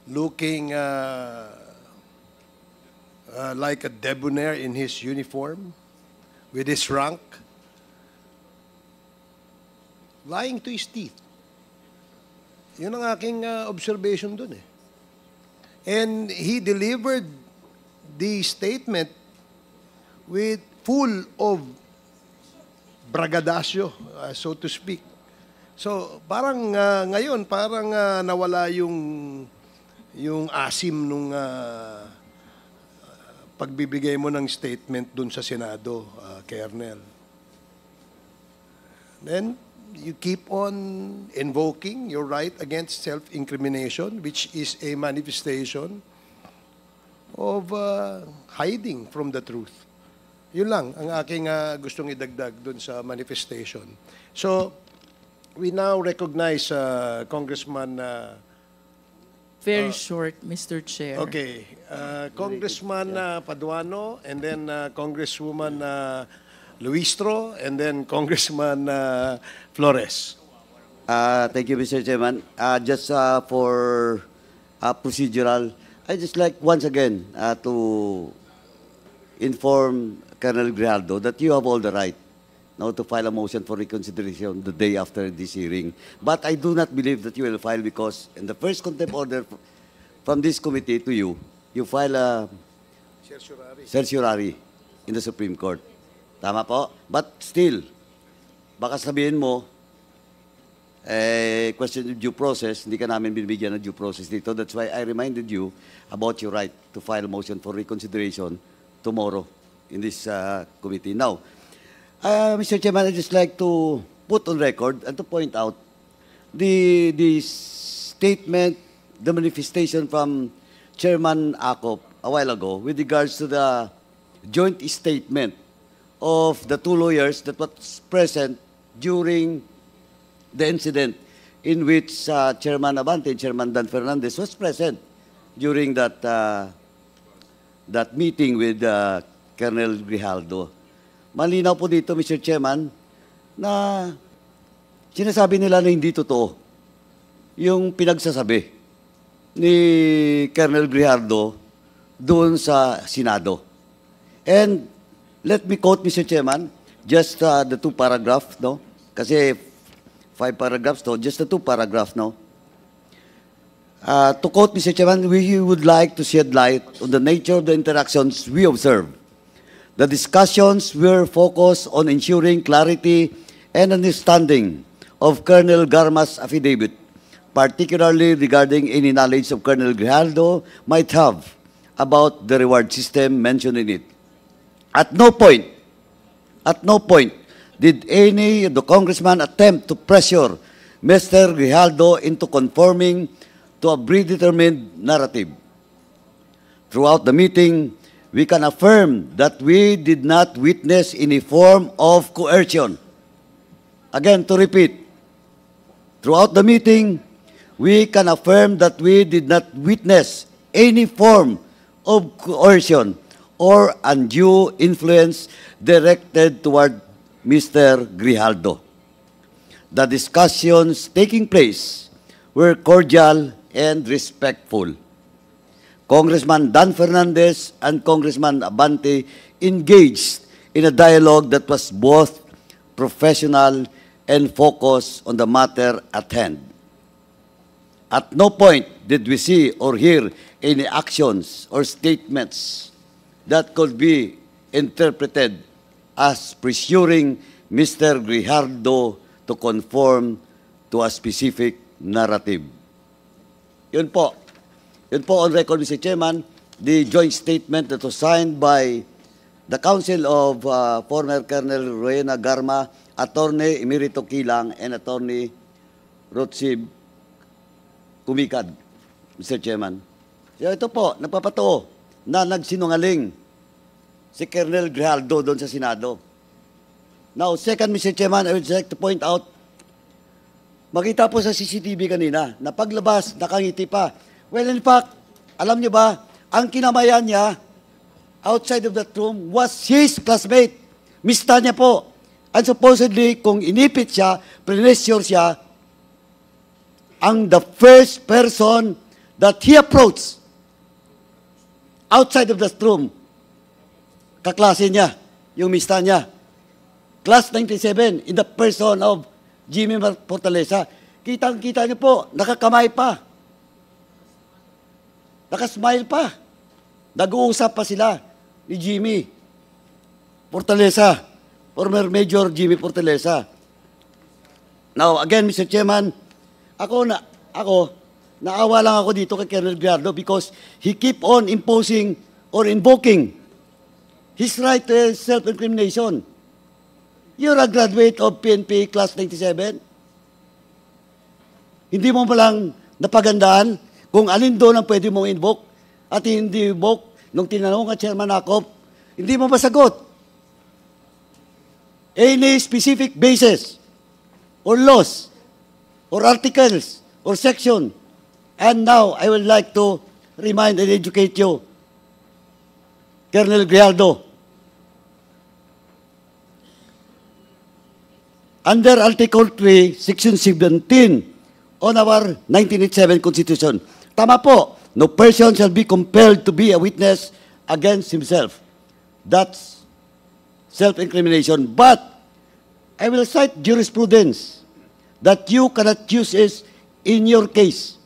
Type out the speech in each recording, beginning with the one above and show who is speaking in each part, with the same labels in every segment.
Speaker 1: looking like a debonair in his uniform, with his rank, lying to his teeth. Yun ang aking observation dun eh. And he delivered the statement with full of bragadasyo, so to speak. So, parang ngayon, parang nawala yung asim nung pagbibigay mo ng statement dun sa Senado, Colonel. Then, you keep on invoking your right against self-incrimination, which is a manifestation of hiding from the truth. Yun lang ang aking gustong idagdag dun sa manifestation. So, we now recognize Congressman...
Speaker 2: Very short, Mr. Chair.
Speaker 1: Okay. Congressman Paduano, and then Congresswoman Luistro, and then Congressman Flores.
Speaker 3: Thank you, Mr. Chairman. Just for procedural, I just like once again to inform Colonel Grijaldo that you have all the right now to file a motion for reconsideration the day after this hearing. But I do not believe that you will file because in the first contempt order from this committee to you, you file a certiorari in the Supreme Court. Tama po? But still, baka sabihin mo, question of due process, hindi ka namin binibigyan ng due process dito. That's why I reminded you about your right to file a motion for reconsideration tomorrow in this committee. Now, Mr. Chairman, I'd just like to put on record and to point out the statement, the manifestation from Chairman Acop a while ago with regards to the joint statement of the two lawyers that was present during the incident in which Chairman Abante and Chairman Dan Fernandez was present during that meeting with Colonel Grijaldo. Malinaw po dito, Mr. Chairman, na sinasabi nila na hindi totoo yung pinagsasabi ni Colonel Grijaldo doon sa Senado. And let me quote, Mr. Chairman, just the two paragraphs, no? Kasi 5 paragraphs, no? Just the 2 paragraphs, no? To quote, Mr. Chairman, we would like to shed light on the nature of the interactions we observed. The discussions were focused on ensuring clarity and understanding of Colonel Garma's affidavit, particularly regarding any knowledge of Colonel Grijaldo might have about the reward system mentioned in it. At no point did any of the congressman attempt to pressure Mr. Grijaldo into conforming to a predetermined narrative. Throughout the meeting, we can affirm that we did not witness any form of coercion. Again, to repeat, throughout the meeting, we can affirm that we did not witness any form of coercion or undue influence directed toward Mr. Grijaldo. The discussions taking place were cordial and respectful. Congressman Dan Fernandez and Congressman Abante engaged in a dialogue that was both professional and focused on the matter at hand. At no point did we see or hear any actions or statements that could be interpreted as pressuring Mr. Grijaldo to conform to a specific narrative. Yun po. Yun po on record, Mr. Chairman, the joint statement that was signed by the Council of former Colonel Rowena Garma, Attorney Emerito Kilang, and Attorney Rotsib Kumikad, Mr. Chairman. So ito po, nagpapatoo na nagsinungaling si Colonel Grijaldo doon sa Senado. Now, second, Mr. Chairman, I would like to point out, makita po sa CCTV kanina, na paglabas, nakangiti pa. Well, in fact, alam niyo ba, ang kinamayan niya outside of that room was his classmate, Miss Tanya po. And supposedly, kung inipit siya, pressure siya, ang the first person that he approached outside of the room, kaklase niya, yung mista niya, Class 97, in the person of Jimmy Fortaleza. Kitang-kita niyo po, nakakamay pa. Nakasmile pa. Nag-uusap pa sila ni Jimmy Fortaleza, former Major Jimmy Fortaleza. Now, again, Mr. Chairman, naawa lang ako dito kay Colonel Gallardo because he keep on imposing or invoking his right to self-incrimination. You're a graduate of PNP Class 97. Hindi mo palang napagandaan kung alin doon ang pwede mong invoke at hindi invoke nung tinanong ka Chairman Acop, hindi mo masagot. Any specific basis or laws or articles or section. And now, I would like to remind and educate you, Colonel Gallardo, under Article 3, Section 17 on our 1987 Constitution, tama po, no person shall be compelled to be a witness against himself. That's self-incrimination. But I will cite jurisprudence that you cannot use is in your case.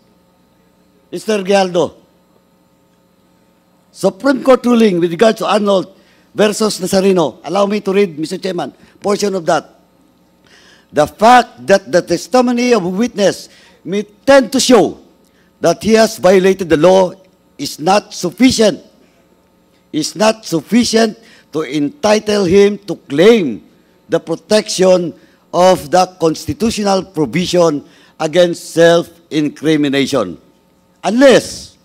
Speaker 3: Mr. Gallardo, Supreme Court ruling with regards to Arnold versus Nazareno. Allow me to read, Mr. Chairman, portion of that. The fact that the testimony of a witness may tend to show that he has violated the law is not sufficient. Is not sufficient to entitle him to claim the protection of the constitutional provision against self-incrimination, unless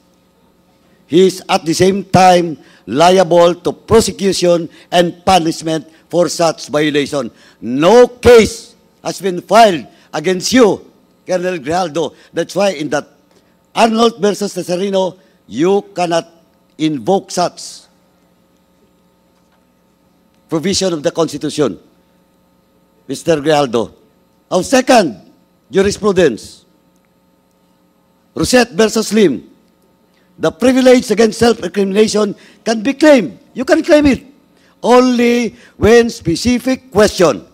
Speaker 3: he is at the same time liable to prosecution and punishment for such violation. No case has been filed against you, Colonel Gallardo. That's why in that Arnold versus Nazareno, you cannot invoke such provision of the Constitution, Mr. Gallardo. Our second jurisprudence, Rosette versus Lim. The privilege against self-incrimination can be claimed. You can claim it only when specific question,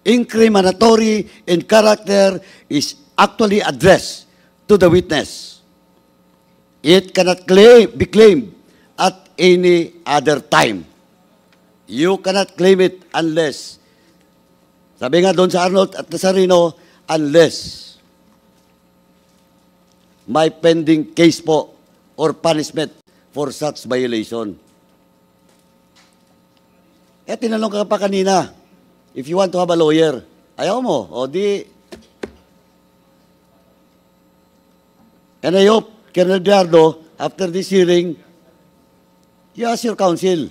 Speaker 3: incriminatory in character, is actually addressed to the witness. It cannot be claimed at any other time. You cannot claim it unless, sabi nga doon sa Arnold at Nazareno, unless may pending case po or punishment for such violation. Eh, tinanong ka pa kanina, if you want to have a lawyer, ayaw mo, o di. And I hope, Colonel Gallardo, after this hearing, you ask your counsel,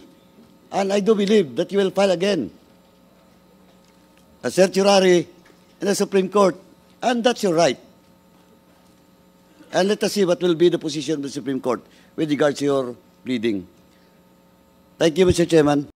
Speaker 3: and I do believe that you will file again a certiorari in the Supreme Court, and that's your right. And let us see what will be the position of the Supreme Court with regards to your pleading. Thank you, Mr. Chairman.